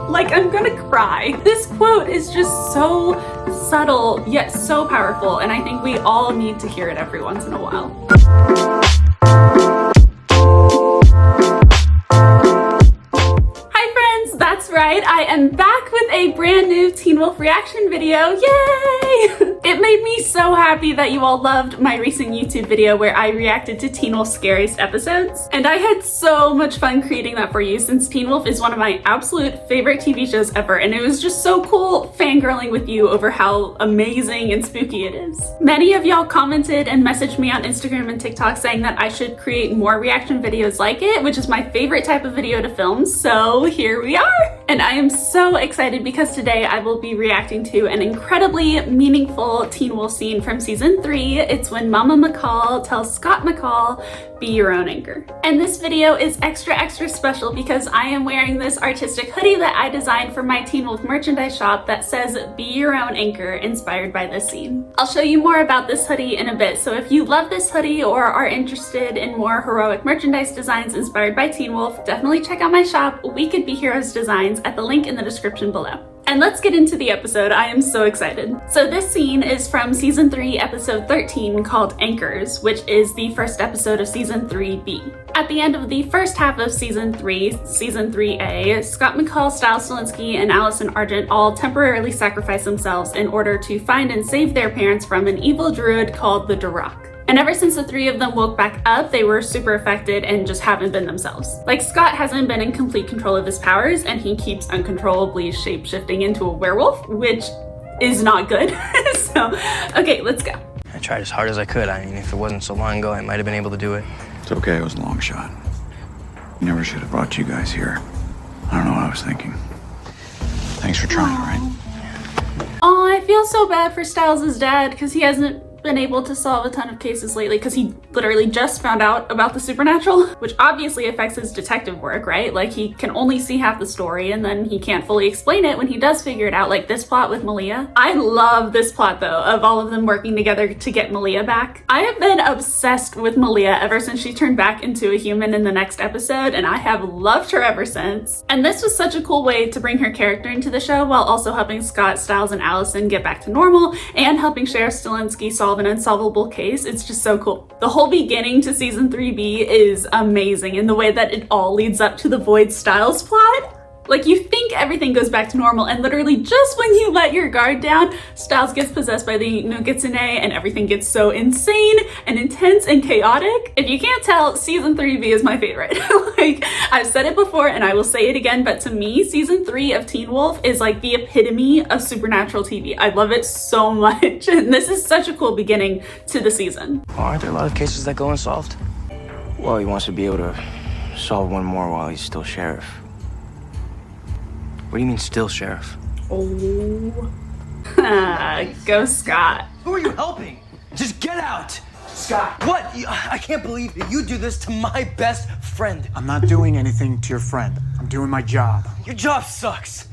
Like, I'm gonna cry. This quote is just so subtle, yet so powerful, and I think we all need to hear it every once in a while. Hi friends, that's right, I am back with a brand new Teen Wolf reaction video, yay! It made me so happy that you all loved my recent YouTube video where I reacted to Teen Wolf's Scariest episodes, and I had so much fun creating that for you since Teen Wolf is one of my absolute favorite TV shows ever, and it was just so cool fangirling with you over how amazing and spooky it is. Many of y'all commented and messaged me on Instagram and TikTok saying that I should create more reaction videos like it, which is my favorite type of video to film, so here we are! And I am so excited because today I will be reacting to an incredibly meaningful Teen Wolf scene from season 3. It's when Mama McCall tells Scott McCall, be your own anchor. And this video is extra special because I am wearing this artistic hoodie that I designed for my Teen Wolf merchandise shop that says be your own anchor, inspired by this scene. I'll show you more about this hoodie in a bit, so if you love this hoodie or are interested in more heroic merchandise designs inspired by Teen Wolf, definitely check out my shop, We Could Be Heroes Designs, at the link in the description below. And let's get into the episode. I am so excited. So this scene is from season 3, episode 13, called Anchors, which is the first episode of season 3B. At the end of the first half of season 3, season 3A, Scott McCall, Stiles Stilinski, and Allison Argent all temporarily sacrifice themselves in order to find and save their parents from an evil druid called the Duroc. And ever since the three of them woke back up, they were super affected and just haven't been themselves. Like, Scott hasn't been in complete control of his powers, and he keeps uncontrollably shape-shifting into a werewolf, which is not good. So, okay, let's go. I tried as hard as I could. I mean, if it wasn't so long ago, I might have been able to do it. It's okay, it was a long shot. Never should have brought you guys here. I don't know what I was thinking. Thanks for trying, right? Oh, I feel so bad for Stiles' dad because he hasn't been able to solve a ton of cases lately because he literally just found out about the supernatural, which obviously affects his detective work, right? Like, he can only see half the story and then he can't fully explain it when he does figure it out, like this plot with Malia. I love this plot though, of all of them working together to get Malia back. I have been obsessed with Malia ever since she turned back into a human in the next episode, and I have loved her ever since. And this was such a cool way to bring her character into the show while also helping Scott, Stiles, and Allison get back to normal and helping Sheriff Stilinski solve an unsolvable case. It's just so cool. The whole beginning to season 3B is amazing in the way that it all leads up to the Void Stiles plot. Like, you think everything goes back to normal, and literally just when you let your guard down, Stiles gets possessed by the Nogitsune and everything gets so insane and intense and chaotic. If you can't tell, season 3B is my favorite. Like, I've said it before and I will say it again, but to me, season 3 of Teen Wolf is like the epitome of supernatural TV. I love it so much, and this is such a cool beginning to the season. Well, aren't there a lot of cases that go unsolved? Well, he wants to be able to solve one more while he's still sheriff. What do you mean, still sheriff? Oh. Go Scott. Who are you helping? Just get out! Scott! What? I can't believe that you do this to my best friend. I'm not doing anything to your friend. I'm doing my job. Your job sucks.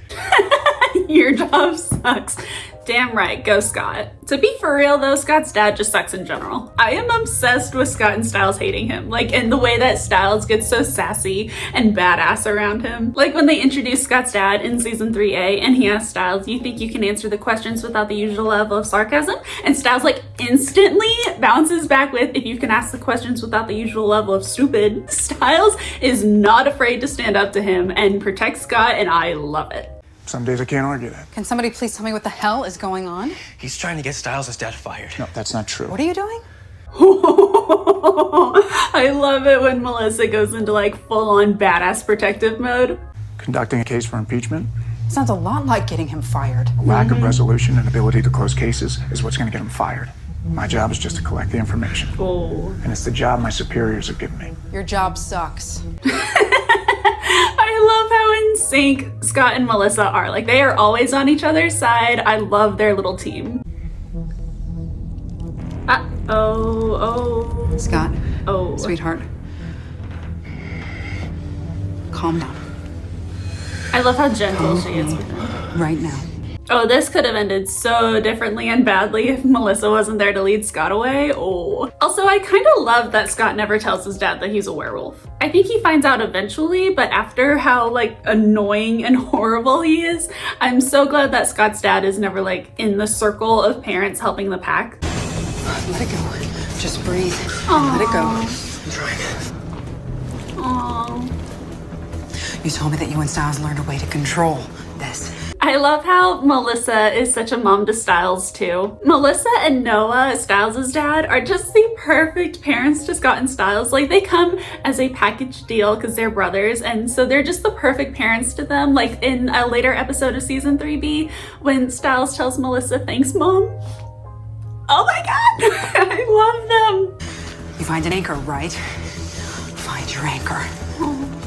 Your job sucks. Damn right, go Scott. To be for real though, Scott's dad just sucks in general. I am obsessed with Scott and Stiles hating him. Like, in the way that Stiles gets so sassy and badass around him. Like when they introduced Scott's dad in season 3A and he asked Stiles, you think you can answer the questions without the usual level of sarcasm? And Stiles like instantly bounces back with, if you can ask the questions without the usual level of stupid. Stiles is not afraid to stand up to him and protect Scott, and I love it. Some days I can't argue that. Can somebody please tell me what the hell is going on? He's trying to get Stiles' dad fired. No, that's not true. What are you doing? I love it when Melissa goes into like full-on badass protective mode. Conducting a case for impeachment. Sounds a lot like getting him fired. A lack of resolution and ability to close cases is what's going to get him fired. My job is just to collect the information. Oh. And it's the job my superiors have given me. Your job sucks. I love how in sync Scott and Melissa are. Like, they are always on each other's side. I love their little team. Oh. Scott. Oh. Sweetheart. Calm down. I love how gentle she is with him. Right now. Oh, this could have ended so differently and badly if Melissa wasn't there to lead Scott away. Oh. Also, I kind of love that Scott never tells his dad that he's a werewolf. I think he finds out eventually, but after how like annoying and horrible he is, I'm so glad that Scott's dad is never like in the circle of parents helping the pack. Let it go. Just breathe. Aww. Let it go. I'm trying. You told me that you and Styles learned a way to control this. I love how Melissa is such a mom to Styles too. Melissa and Noah, Styles' dad, are just the perfect parents to Scott and Styles. Like they come as a package deal because they're brothers, and so they're just the perfect parents to them. Like in a later episode of season 3B, when Styles tells Melissa, "Thanks, Mom." Oh my God, I love them. You find an anchor, right? Find your anchor.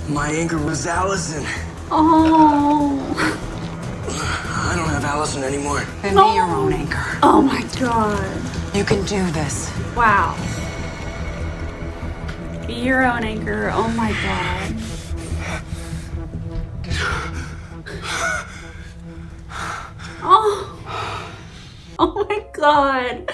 My anchor was Allison. Oh. I don't have Allison anymore. Then be your own anchor. Oh my God. You can do this. Wow. Be your own anchor. Oh my God. Oh. Oh my God.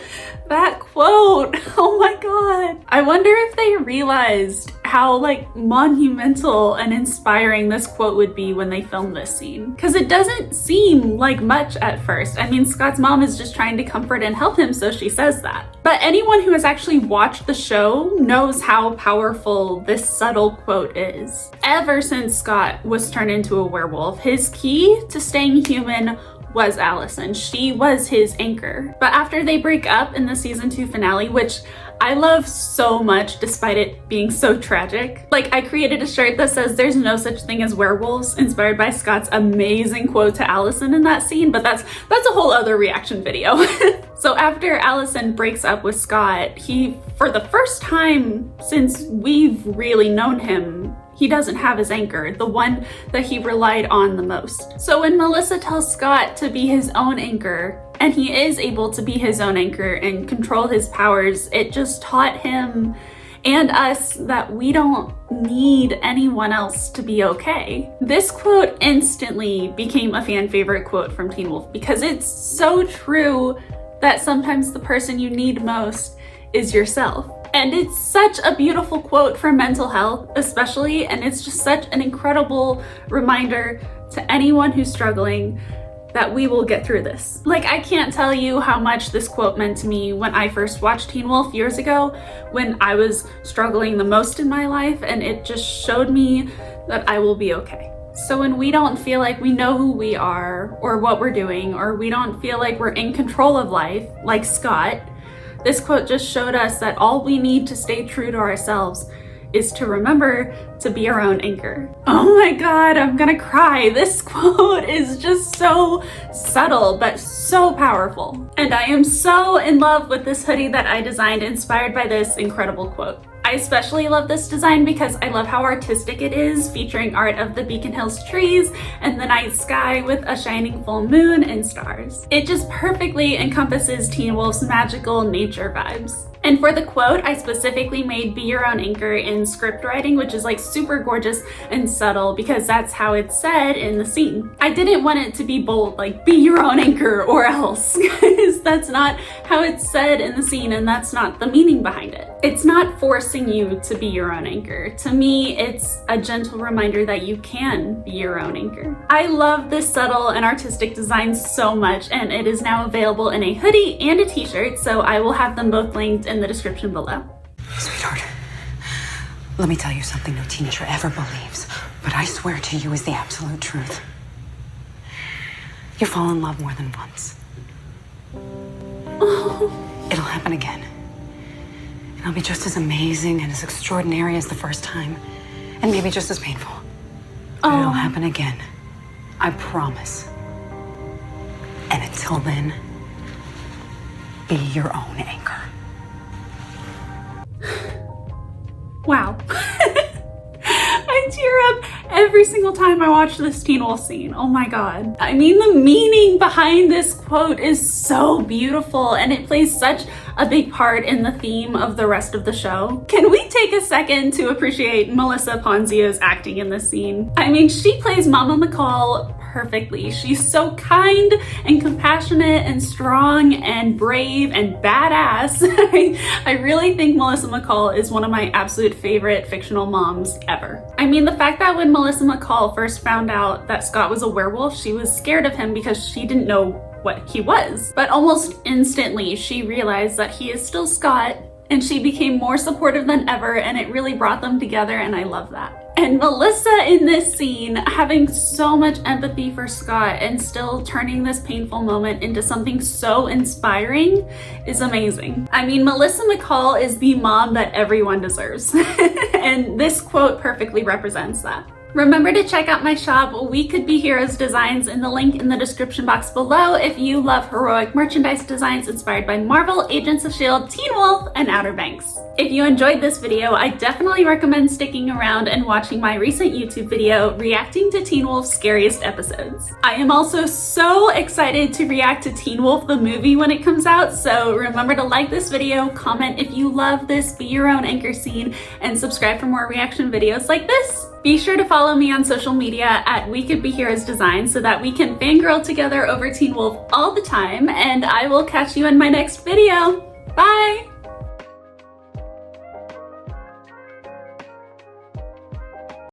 That quote. Oh my God. I wonder if they realized how like monumental and inspiring this quote would be when they filmed this scene. Because it doesn't seem like much at first. I mean, Scott's mom is just trying to comfort and help him, so she says that. But anyone who has actually watched the show knows how powerful this subtle quote is. Ever since Scott was turned into a werewolf, his key to staying human was Allison. She was his anchor. But after they break up in the season 2 finale, which I love so much despite it being so tragic. Like I created a shirt that says "There's no such thing as werewolves," inspired by Scott's amazing quote to Allison in that scene, but that's a whole other reaction video. So after Allison breaks up with Scott, he, for the first time since we've really known him, he doesn't have his anchor, the one that he relied on the most. So when Melissa tells Scott to be his own anchor, and he is able to be his own anchor and control his powers, it just taught him and us that we don't need anyone else to be okay. This quote instantly became a fan favorite quote from Teen Wolf because it's so true that sometimes the person you need most is yourself. And it's such a beautiful quote for mental health, especially, and it's just such an incredible reminder to anyone who's struggling that we will get through this. Like, I can't tell you how much this quote meant to me when I first watched Teen Wolf years ago, when I was struggling the most in my life, and it just showed me that I will be okay. So when we don't feel like we know who we are or what we're doing, or we don't feel like we're in control of life, like Scott, this quote just showed us that all we need to stay true to ourselves is to remember to be our own anchor. Oh my God, I'm gonna cry. This quote is just so subtle, but so powerful. And I am so in love with this hoodie that I designed inspired by this incredible quote. I especially love this design because I love how artistic it is, featuring art of the Beacon Hills trees and the night sky with a shining full moon and stars. It just perfectly encompasses Teen Wolf's magical nature vibes. And for the quote, I specifically made "Be Your Own Anchor" in script writing, which is like super gorgeous and subtle because that's how it's said in the scene. I didn't want it to be bold, like "Be your own anchor or else," because that's not how it's said in the scene and that's not the meaning behind it. It's not forcing you to be your own anchor. To me, it's a gentle reminder that you can be your own anchor. I love this subtle and artistic design so much, and it is now available in a hoodie and a t-shirt, so I will have them both linked in the description below. Sweetheart, let me tell you something no teenager ever believes, but I swear to you is the absolute truth. You fall in love more than once. It'll happen again. And it'll be just as amazing and as extraordinary as the first time, and maybe just as painful. But it'll happen again. I promise. And until then, be your own anchor. Wow. I tear up every single time I watch this Teen Wolf scene. Oh my God. I mean, the meaning behind this quote is so beautiful, and it plays such a big part in the theme of the rest of the show. Can we take a second to appreciate Melissa Ponzio's acting in this scene? I mean, she plays Mama McCall perfectly. She's so kind and compassionate and strong and brave and badass. I really think Melissa McCall is one of my absolute favorite fictional moms ever. I mean, the fact that when Melissa McCall first found out that Scott was a werewolf, she was scared of him because she didn't know what he was. But almost instantly, she realized that he is still Scott, and she became more supportive than ever, and it really brought them together, and I love that. And Melissa in this scene, having so much empathy for Scott and still turning this painful moment into something so inspiring is amazing. I mean, Melissa McCall is the mom that everyone deserves. And this quote perfectly represents that. Remember to check out my shop, We Could Be Heroes Designs, in the link in the description box below if you love heroic merchandise designs inspired by Marvel, Agents of S.H.I.E.L.D., Teen Wolf, and Outer Banks. If you enjoyed this video, I definitely recommend sticking around and watching my recent YouTube video reacting to Teen Wolf's scariest episodes. I am also so excited to react to Teen Wolf the movie when it comes out, so remember to like this video, comment if you love this Be Your Own Anchor scene, and subscribe for more reaction videos like this. Be sure to follow me on social media at We Could Be Heroes Design so that we can fangirl together over Teen Wolf all the time, and I will catch you in my next video. Bye!